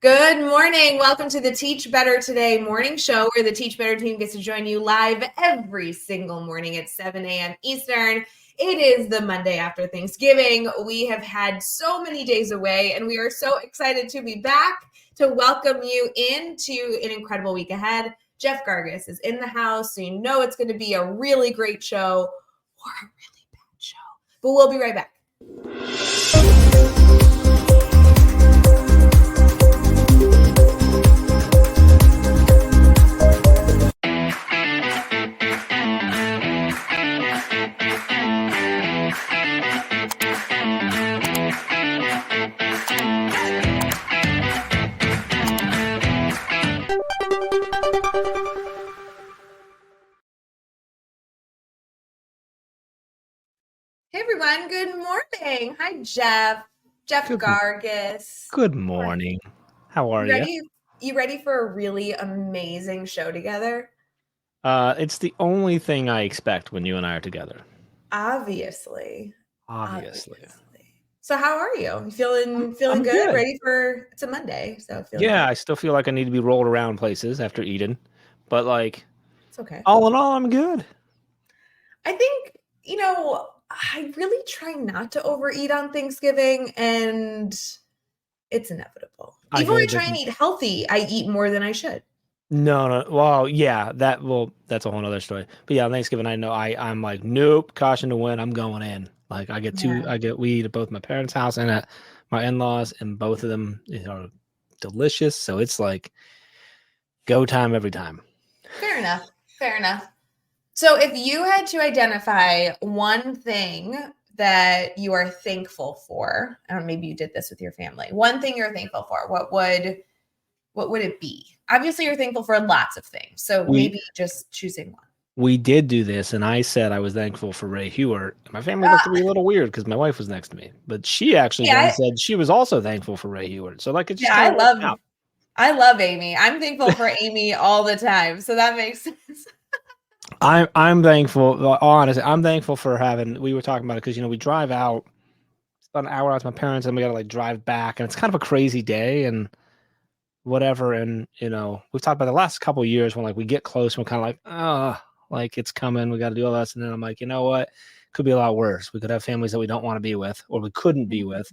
Good morning. Welcome to the Teach Better Today morning show, where the Teach Better team gets to join you live every single morning at 7 a.m. Eastern. It is the Monday after Thanksgiving. We have had so many days away, and we are so excited to be back to welcome you into an incredible week ahead. Jeff Gargis is in the house, so you know it's going to be a really great show or a really bad show. But we'll be right back. Hey everyone, good morning. Hi Jeff. Jeff Gargis. Good morning. How are you? You ready for a really amazing show together? It's the only thing I expect when you and I are together. Obviously. So how are you? You feeling I'm good? Ready for it's a Monday, so good. I still feel like I need to be rolled around places after eating, but like it's okay. All in all, I'm good. I think, I really try not to overeat on Thanksgiving, and it's inevitable. Even when I try and eat healthy, I eat more than I should. No. Well, yeah, that's a whole other story. But yeah, on Thanksgiving, I know I'm like, nope, caution to win. I'm going in. Like we eat at both my parents' house and at my in-laws, and both of them are delicious. So it's like go time every time. Fair enough. So if you had to identify one thing that you are thankful for, or maybe you did this with your family, one thing you're thankful for, what would it be? Obviously, you're thankful for lots of things. So maybe just choosing one. We did do this, and I said I was thankful for Ray Hewart. My family looked at me a little weird because my wife was next to me, but she actually said she was also thankful for Ray Hewart. So like, it's just I love Amy. I'm thankful for Amy all the time. So that makes sense. I'm thankful. Honestly, I'm thankful for we were talking about it because, we drive out. It's about an hour out to my parents, and we got to like drive back, and it's kind of a crazy day and whatever. And, we've talked about the last couple of years when like we get close and we're kind of like, like it's coming. We got to do all this. And then I'm like, you know what? Could be a lot worse. We could have families that we don't want to be with, or we couldn't be with.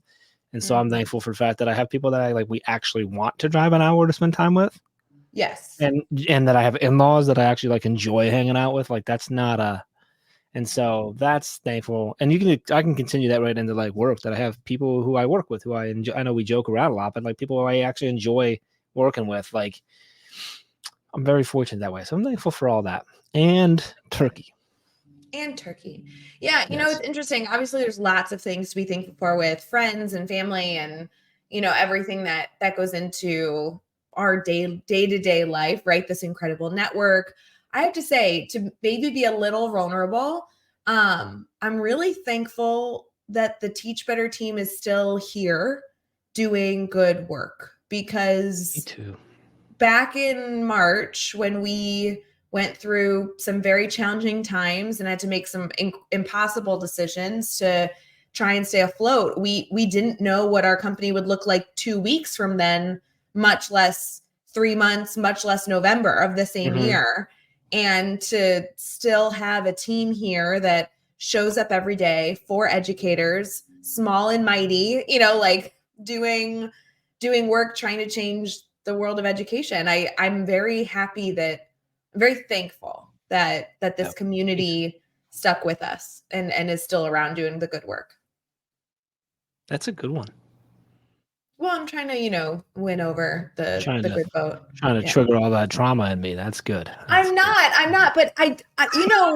And so I'm thankful for the fact that I have people that we actually want to drive an hour to spend time with. Yes. And that I have in-laws that I actually enjoy hanging out with. Like that's not and so that's thankful. And I can continue that right into work, that I have people who I work with who I enjoy. I know we joke around a lot, but people who I actually enjoy working with. Like I'm very fortunate that way. So I'm thankful for all that. And turkey. Yeah. It's interesting. Obviously there's lots of things to be thankful for with friends and family and, everything that goes into our day-to-day life, right? This incredible network. I have to say, to maybe be a little vulnerable, I'm really thankful that the Teach Better team is still here doing good work, because Me too. Back in March, when we went through some very challenging times and had to make some impossible decisions to try and stay afloat, we didn't know what our company would look like 2 weeks from then, much less 3 months, much less November of the same year. And to still have a team here that shows up every day for educators, small and mighty, doing work, trying to change the world of education. I'm very thankful that this community stuck with us and is still around doing the good work. That's a good one. Well, I'm trying to, win over the good vote. Trying to trigger all that trauma in me. That's good. I'm not, but I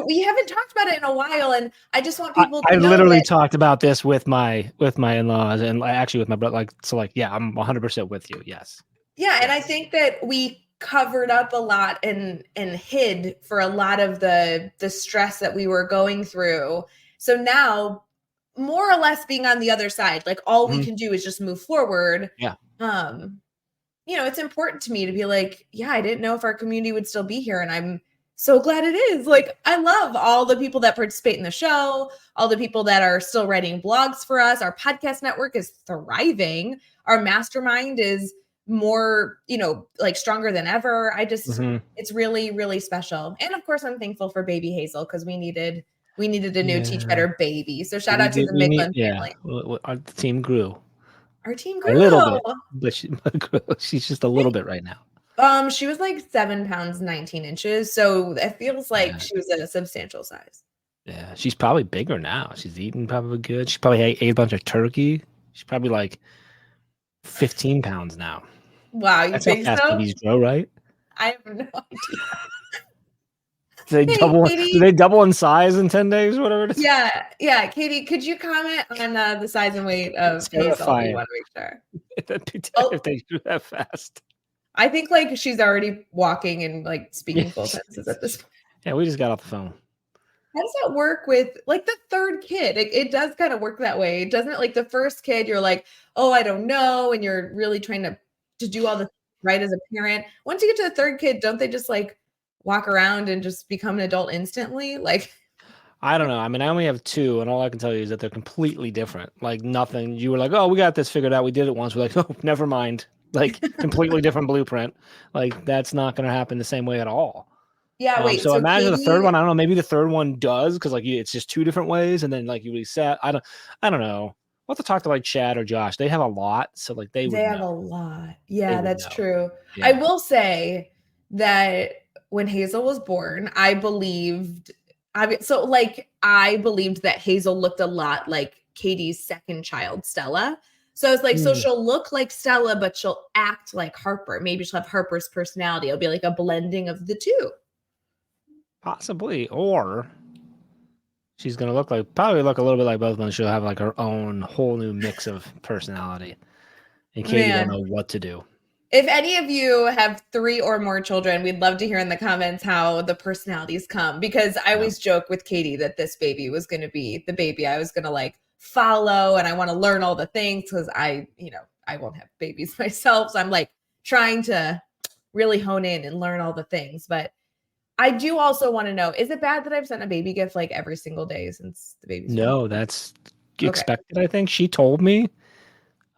we haven't talked about it in a while, and I just want people to know. I literally talked about this with my in-laws and actually with my brother. Yeah, I'm 100% with you. Yes. Yeah, and I think that we covered up a lot and hid for a lot of the stress that we were going through. So now, more or less being on the other side, all we can do is just move forward. Yeah. It's important to me to be like, yeah, I didn't know if our community would still be here, and I'm so glad it is. I love all the people that participate in the show, all the people that are still writing blogs for us. Our podcast network is thriving. Our mastermind is more, like stronger than ever. Mm-hmm. It's really, really special. And of course, I'm thankful for baby Hazel because we needed a new Teach Better baby. So shout out to the Micklin family. Our team grew. Our team A grew little bit, but she's just a little bit right now. She was like 7 pounds 19 inches, so it feels like she was at a substantial size. Yeah, she's probably bigger now. She's eating probably good. She probably ate a bunch of turkey. She's probably like 15 pounds now. Wow, you That's think how fast so? babies grow, right? I have no idea. Do they double in size in 10 days, whatever it is? Yeah. Katie, could you comment on the size and weight of Hazel? We want to make sure. If they grew that fast. I think like she's already walking and like speaking full sentences at this point. Yeah, we just got off the phone. How does that work with like the third kid? It does kind of work that way. Doesn't it? Like the first kid, you're like, oh, I don't know. And you're really trying to do all the right as a parent. Once you get to the third kid, don't they just like walk around and just become an adult instantly? Like, I don't know. I mean, I only have 2, and all I can tell you is that they're completely different. Like nothing. You were like, oh, we got this figured out. We did it once. We're like, oh, never mind. Like completely different blueprint. Like that's not going to happen the same way at all. Yeah, wait. So imagine the third one. I don't know. Maybe the third one does because like it's just 2 different ways, and then like you reset. I don't know. We'll have to talk to like Chad or Josh. They have a lot, so like they have a lot. Yeah, that's true. Yeah. I will say that when Hazel was born, I believed that Hazel looked a lot like Katie's second child, Stella. So it's like, so she'll look like Stella, but she'll act like Harper. Maybe she'll have Harper's personality. It'll be like a blending of the two. Possibly. Or she's going to probably look a little bit like both of them. She'll have like her own whole new mix of personality. And Katie don't know what to do. If any of you have 3 or more children, we'd love to hear in the comments how the personalities come. Because I always joke with Katie that this baby was going to be the baby I was going to like follow. And I want to learn all the things because I won't have babies myself. So I'm like trying to really hone in and learn all the things. But I do also want to know, is it bad that I've sent a baby gift like every single day since the baby's born? No, that's expected, I think. She told me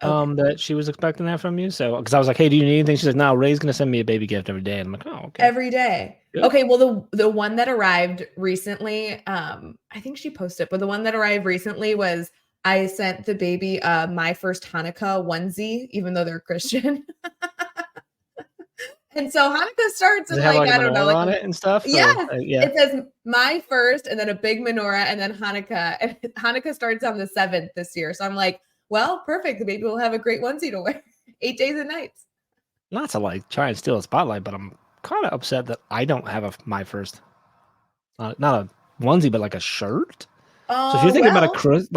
that she was expecting that from you. So, because I was like, hey, do you need anything? She said, no, Ray's going to send me a baby gift every day. And I'm like, oh, okay. Every day. Yep. Okay, well, the one that arrived recently, I think she posted, but the one that arrived recently was I sent the baby my first Hanukkah onesie, even though they're Christian. And so Hanukkah starts and like I don't know, like on it and stuff. Yeah, it says my first, and then a big menorah, and then Hanukkah. And Hanukkah starts on the 7th this year, so I'm like, well, perfect. The baby will have a great onesie to wear 8 days and nights. Not to like try and steal a spotlight, but I'm kind of upset that I don't have my first, not a onesie, but like a shirt. So if you're thinking about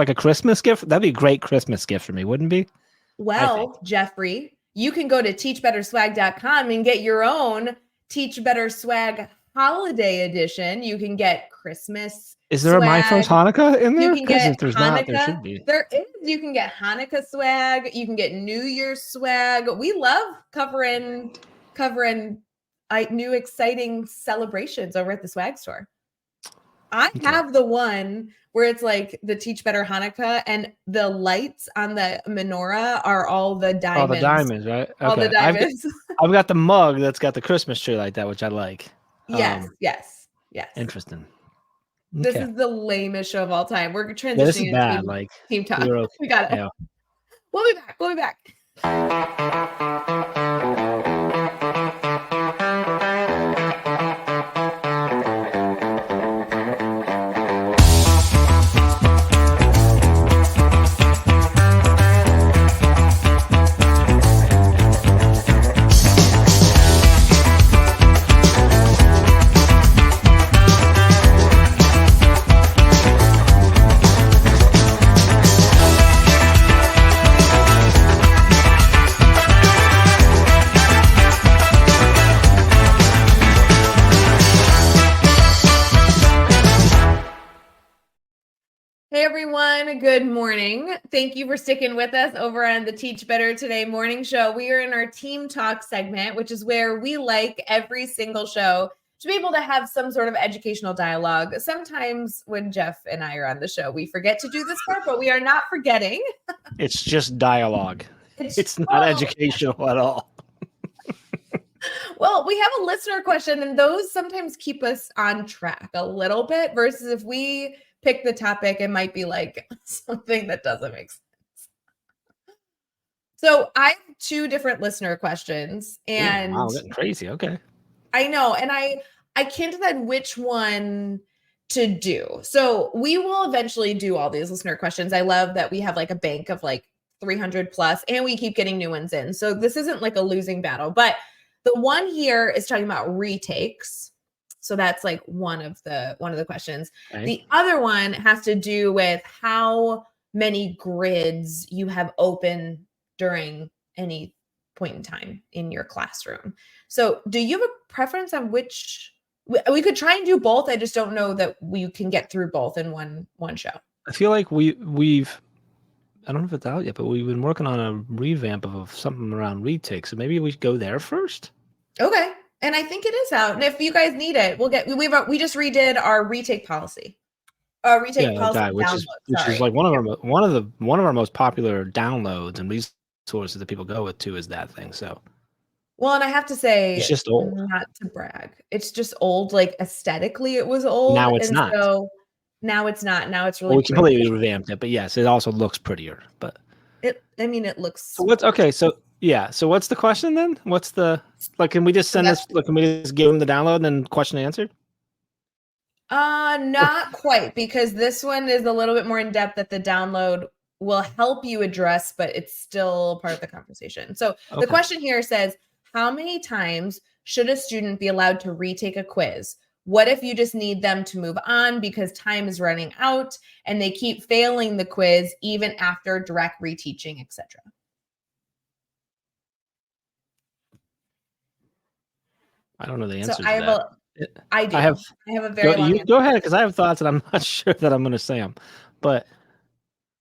a Christmas gift, that'd be a great Christmas gift for me, wouldn't it be? Well, Jeffrey, you can go to teachbetterswag.com and get your own Teach Better Swag holiday edition. You can get Christmas. Is there a My First Hanukkah in there? You can get if there's Hanukkah. Not, there should be. There is. You can get Hanukkah swag. You can get New Year's swag. We love covering new exciting celebrations over at the swag store. I have the one where it's like the Teach Better Hanukkah, and the lights on the menorah are all the diamonds. All the diamonds, right? Okay. All the diamonds. I've got the mug that's got the Christmas tree like that, which I like. Yes. Interesting. This is the lamest show of all time. We're transitioning this is bad. Team talk. Okay. We got it. Yeah. We'll be back. We'll be back. Hey everyone, good morning. Thank you for sticking with us over on the Teach Better Today morning show. We are in our team talk segment, which is where we like every single show to be able to have some sort of educational dialogue. Sometimes when Jeff and I are on the show, we forget to do this part, but we are not forgetting. It's just dialogue. It's not educational at all. Well, we have a listener question, and those sometimes keep us on track a little bit versus if we pick the topic, it might be like something that doesn't make sense. So I have two different listener questions, Ooh, wow, and getting crazy. Okay. I know, and I can't decide which one to do. So we will eventually do all these listener questions. I love that we have like a bank of like 300 plus, and we keep getting new ones in. So this isn't like a losing battle. But the one here is talking about retakes. So that's like one of the questions. Okay. The other one has to do with how many grids you have open during any point in time in your classroom. So do you have a preference on which we could try and do both? I just don't know that we can get through both in one show. I feel like we've I don't know if it's out yet, but we've been working on a revamp of something around retakes. So maybe we should go there first. Okay. And I think it is out. And if you guys need it, we just redid our retake policy. Retake policy guy, which is like one of our most popular downloads and resources that people go with too is that thing. So well, and I have to say, it's just old. Not to brag, it's just old. Like aesthetically, it was old. Now it's not. So now it's not. Now it's really we completely revamped it, but yes, it also looks prettier. But it looks. So what's okay? So yeah. So what's the question then? What's the Can we just send this? Can we just give them the download and then question answered? Not quite, because this one is a little bit more in depth that the download will help you address, but it's still part of the conversation. So the question here says, how many times should a student be allowed to retake a quiz? What if you just need them to move on because time is running out and they keep failing the quiz even after direct reteaching, etc.? I don't know the answer to that. I have a very long answer. Go ahead, because I have thoughts and I'm not sure that I'm going to say them. But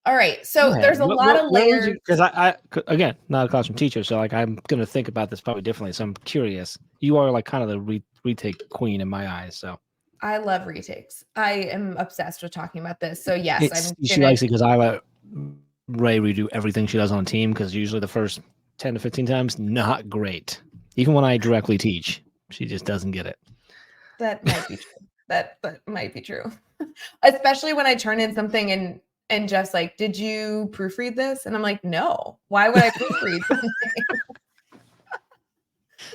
all right, so there's a lot of layers. Because I again, not a classroom teacher, so like I'm going to think about this probably differently. So I'm curious. You are like kind of the retake queen in my eyes. So I love retakes. I am obsessed with talking about this. So yes, she likes it because I let Ray redo everything she does on team, because usually the first 10 to 15 times not great. Even when I directly teach, she just doesn't get it. That might be true. That might be true. Especially when I turn in something and Jeff's like, did you proofread this? And I'm like, no. Why would I proofread something?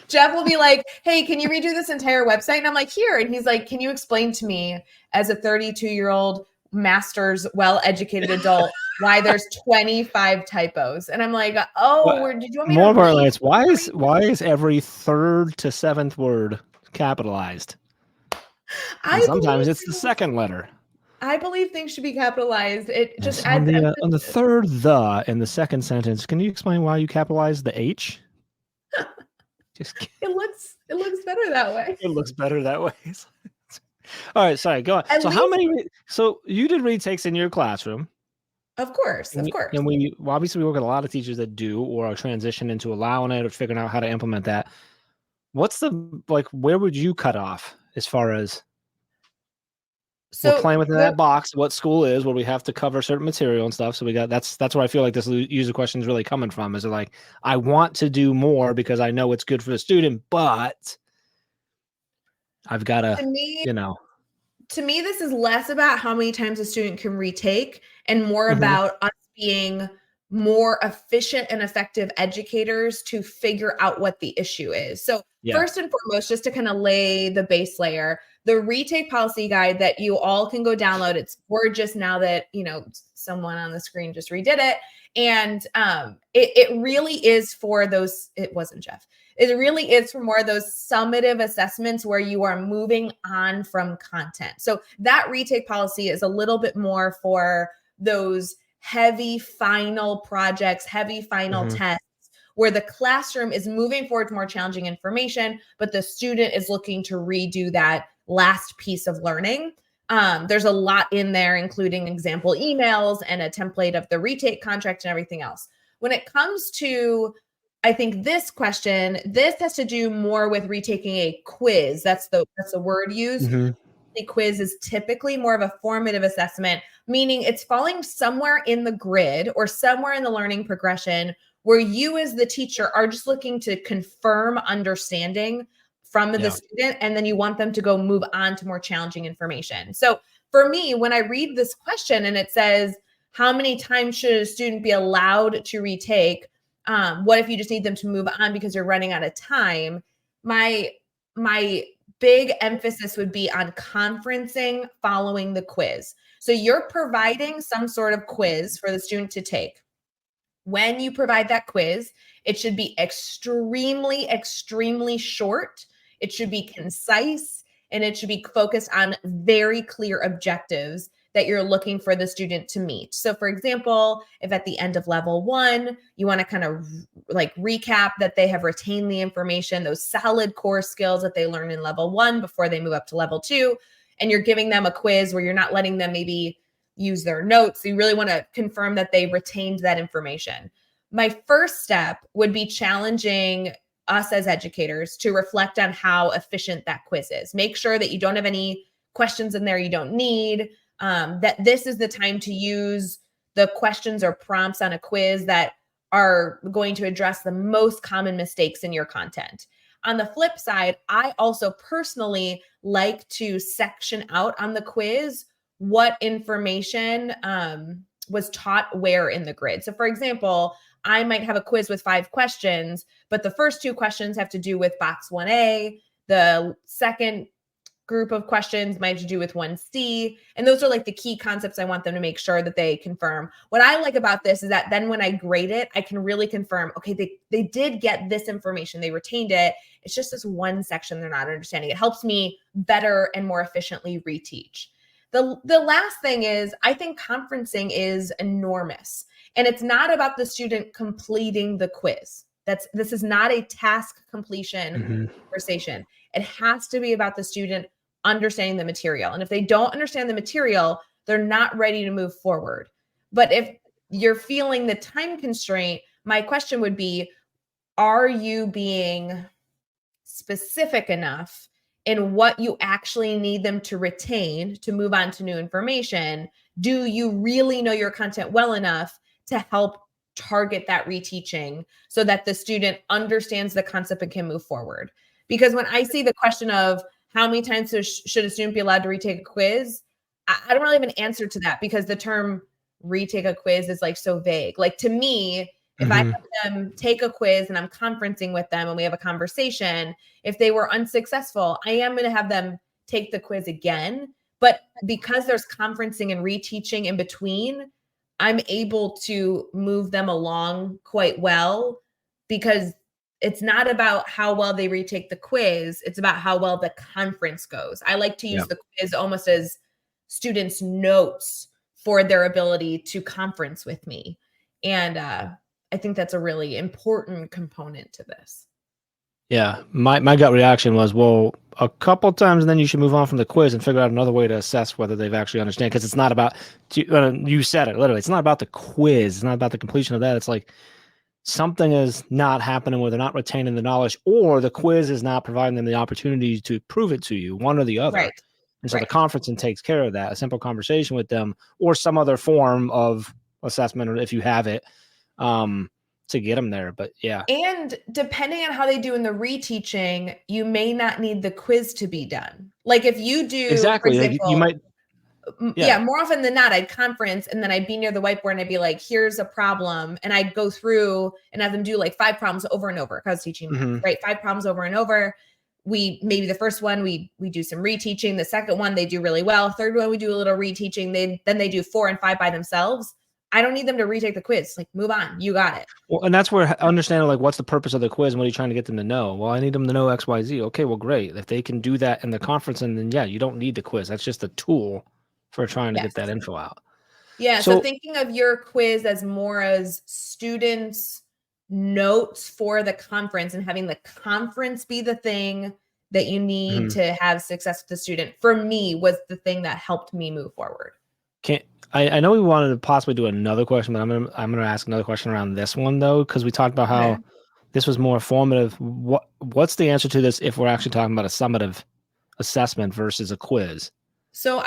Jeff will be like, hey, can you redo this entire website? And I'm like, here. And he's like, can you explain to me as a 32-year-old master's well-educated adult why there's 25 typos? And I'm like, did you want me more importantly, it's why is every third to seventh word capitalized? Sometimes it's the second letter. I believe things should be capitalized. It just adds on the third "the" in the second sentence. Can you explain why you capitalized the H? It looks better that way. It looks better that way. All right, sorry, go on. So how many? So you did retakes in your classroom? Of course. And obviously we work with a lot of teachers that do or are transitioning into allowing it or figuring out how to implement that. What's where would you cut off as far as we're playing within that box? What school is where we have to cover certain material and stuff? So we got that's where I feel like this user question is really coming from. Is it like, I want to do more because I know it's good for the student, but I've got to To me, this is less about how many times a student can retake and more about us being more efficient and effective educators to figure out what the issue is. So first and foremost, just to kind of lay the base layer, the retake policy guide that you all can go download. It's gorgeous now that, someone on the screen just redid it. And it really is for those, it wasn't Jeff. It really is for more of those summative assessments where you are moving on from content. So that retake policy is a little bit more for those heavy final projects, heavy final tests, where the classroom is moving forward to more challenging information, but the student is looking to redo that last piece of learning. There's a lot in there, including example emails and a template of the retake contract and everything else. When it comes to, I think this question, this has to do more with retaking a quiz. That's the word used. The quiz is typically more of a formative assessment, meaning it's falling somewhere in the grid or somewhere in the learning progression where you as the teacher are just looking to confirm understanding from the student, and then you want them to go move on to more challenging information. So for me, when I read this question and it says, how many times should a student be allowed to retake? What if you just need them to move on because you're running out of time? My big emphasis would be on conferencing following the quiz. So you're providing some sort of quiz for the student to take. When you provide that quiz, it should be extremely, extremely short. It should be concise, and it should be focused on very clear objectives that you're looking for the student to meet. So for example, if at the end of level 1, you want to kind of like recap that they have retained the information, those solid core skills that they learned in level 1 before they move up to level 2, and you're giving them a quiz where you're not letting them maybe use their notes. You really want to confirm that they retained that information. My first step would be challenging us as educators to reflect on how efficient that quiz is. Make sure that you don't have any questions in there you don't need, that this is the time to use the questions or prompts on a quiz that are going to address the most common mistakes in your content. On the flip side, I also personally like to section out on the quiz what information was taught where in the grid. So for example, I might have a quiz with 5 questions, but the first 2 questions have to do with box 1A. The second group of questions might have to do with 1C. And those are like the key concepts I want them to make sure that they confirm. What I like about this is that then when I grade it, I can really confirm, okay, they did get this information. They retained it. It's just this one section they're not understanding. It helps me better and more efficiently reteach. The last thing is, I think conferencing is enormous, and it's not about the student completing the quiz. This is not a task completion conversation. It has to be about the student understanding the material. And if they don't understand the material, they're not ready to move forward. But if you're feeling the time constraint, my question would be, are you being specific enough in what you actually need them to retain to move on to new information? Do you really know your content well enough to help target that reteaching so that the student understands the concept and can move forward? Because when I see the question of how many times should a student be allowed to retake a quiz, I don't really have an answer to that, because the term retake a quiz is like so vague. Like to me, if I have them take a quiz and I'm conferencing with them and we have a conversation, if they were unsuccessful, I am going to have them take the quiz again. But because there's conferencing and reteaching in between, I'm able to move them along quite well, because it's not about how well they retake the quiz. It's about how well the conference goes. I like to use the quiz almost as students' notes for their ability to conference with me. And I think that's a really important component to this. Yeah, my gut reaction was, well, a couple times, and then you should move on from the quiz and figure out another way to assess whether they've actually understand. Because it's not about, you said it literally, it's not about the quiz. It's not about the completion of that. It's like something is not happening where they're not retaining the knowledge, or the quiz is not providing them the opportunity to prove it to you, one or the other. Right. And so the conferencing takes care of that, a simple conversation with them or some other form of assessment, or if you have it, to get them there. But yeah. And depending on how they do in the reteaching, you may not need the quiz to be done. Like if you do, exactly, for example, you might, more often than not, I'd conference and then I'd be near the whiteboard and I'd be like, here's a problem. And I'd go through and have them do like 5 problems over and over. I was teaching math, right? 5 problems over and over. Maybe the first one, we do some reteaching. The second one, they do really well. Third one, we do a little reteaching. Then they do 4 and 5 by themselves. I don't need them to retake the quiz. Like, move on. You got it. Well, and that's where understanding, like, what's the purpose of the quiz and what are you trying to get them to know? Well, I need them to know X, Y, Z. Okay, well, great. If they can do that in the conference, and then, yeah, you don't need the quiz. That's just a tool for trying to get that info out. Yeah. So thinking of your quiz as more as students' notes for the conference and having the conference be the thing that you need to have success with the student, for me, was the thing that helped me move forward. I know we wanted to possibly do another question, but I'm gonna ask another question around this one though, because we talked about how this was more formative. What's the answer to this if we're actually talking about a summative assessment versus a quiz? So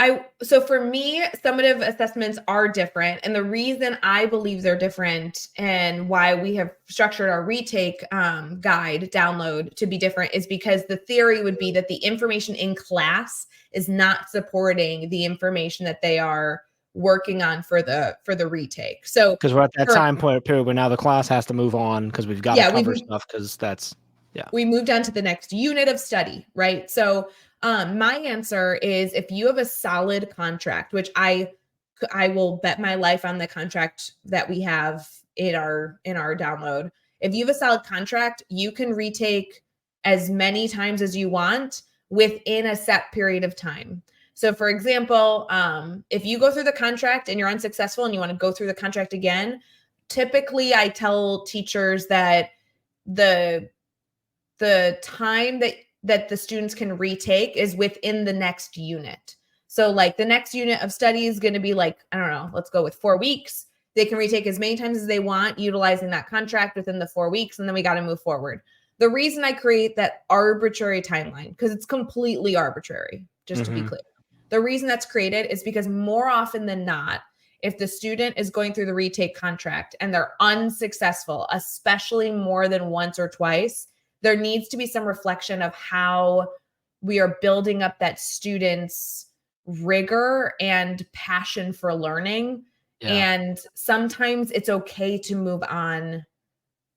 for me, summative assessments are different. And the reason I believe they're different and why we have structured our retake guide download to be different is because the theory would be that the information in class is not supporting the information that they are working on for the retake. So because we're at that time point period where now the class has to move on because we've got to cover stuff because we moved on to the next unit of study, right? So my answer is if you have a solid contract, which I will bet my life on the contract that we have in our download. If you have a solid contract, you can retake as many times as you want within a set period of time. So for example, if you go through the contract and you're unsuccessful and you want to go through the contract again, typically I tell teachers that the time that the students can retake is within the next unit. So like the next unit of study is going to be like, I don't know, let's go with 4 weeks. They can retake as many times as they want, utilizing that contract within the 4 weeks. And then we got to move forward. The reason I create that arbitrary timeline, because it's completely arbitrary, just to be clear. The reason that's created is because more often than not, if the student is going through the retake contract and they're unsuccessful, especially more than once or twice, there needs to be some reflection of how we are building up that student's rigor and passion for learning. Yeah. And sometimes it's okay to move on,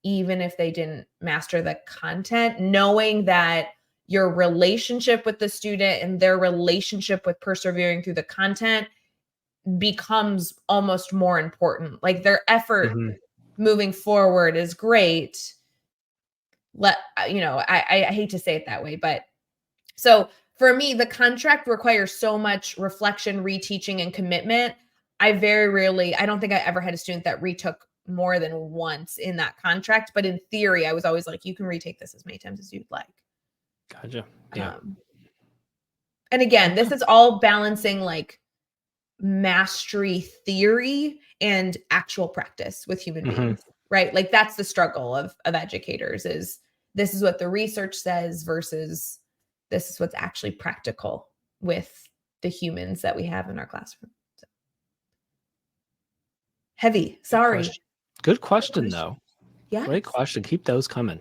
even if they didn't master the content, knowing that your relationship with the student and their relationship with persevering through the content becomes almost more important. Like their effort moving forward is great. I hate to say it that way, but so for me, the contract requires so much reflection, reteaching, and commitment. I don't think I ever had a student that retook more than once in that contract. But in theory, I was always like, you can retake this as many times as you'd like. Gotcha. Yeah. And again, this is all balancing like mastery theory and actual practice with human beings, right? Like that's the struggle of educators is this is what the research says versus this is what's actually practical with the humans that we have in our classroom. So. Heavy. Sorry. Good question though. Yeah. Great question. Keep those coming.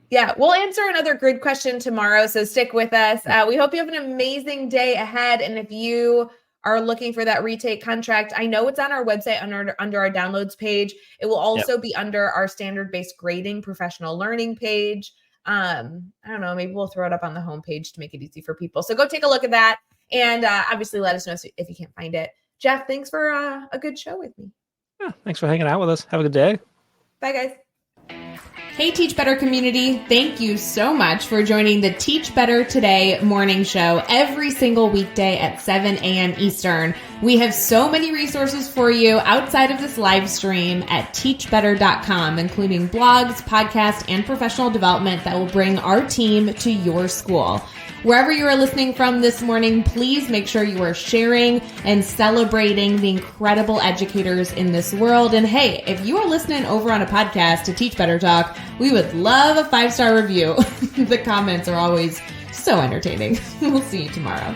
Yeah, we'll answer another good question tomorrow, so stick with us. We hope you have an amazing day ahead. And if you are looking for that retake contract, I know it's on our website under our downloads page. It will also be under our standard-based grading professional learning page. I don't know, maybe we'll throw it up on the homepage to make it easy for people. So go take a look at that. And obviously let us know if you can't find it. Jeff, thanks for a good show with me. Yeah, thanks for hanging out with us. Have a good day. Bye, guys. Hey, Teach Better community. Thank you so much for joining the Teach Better Today morning show every single weekday at 7 a.m. Eastern. We have so many resources for you outside of this live stream at teachbetter.com, including blogs, podcasts, and professional development that will bring our team to your school. Wherever you are listening from this morning, please make sure you are sharing and celebrating the incredible educators in this world. And hey, if you are listening over on a podcast to Teach Better Talk, we would love a 5-star review. The comments are always so entertaining. We'll see you tomorrow.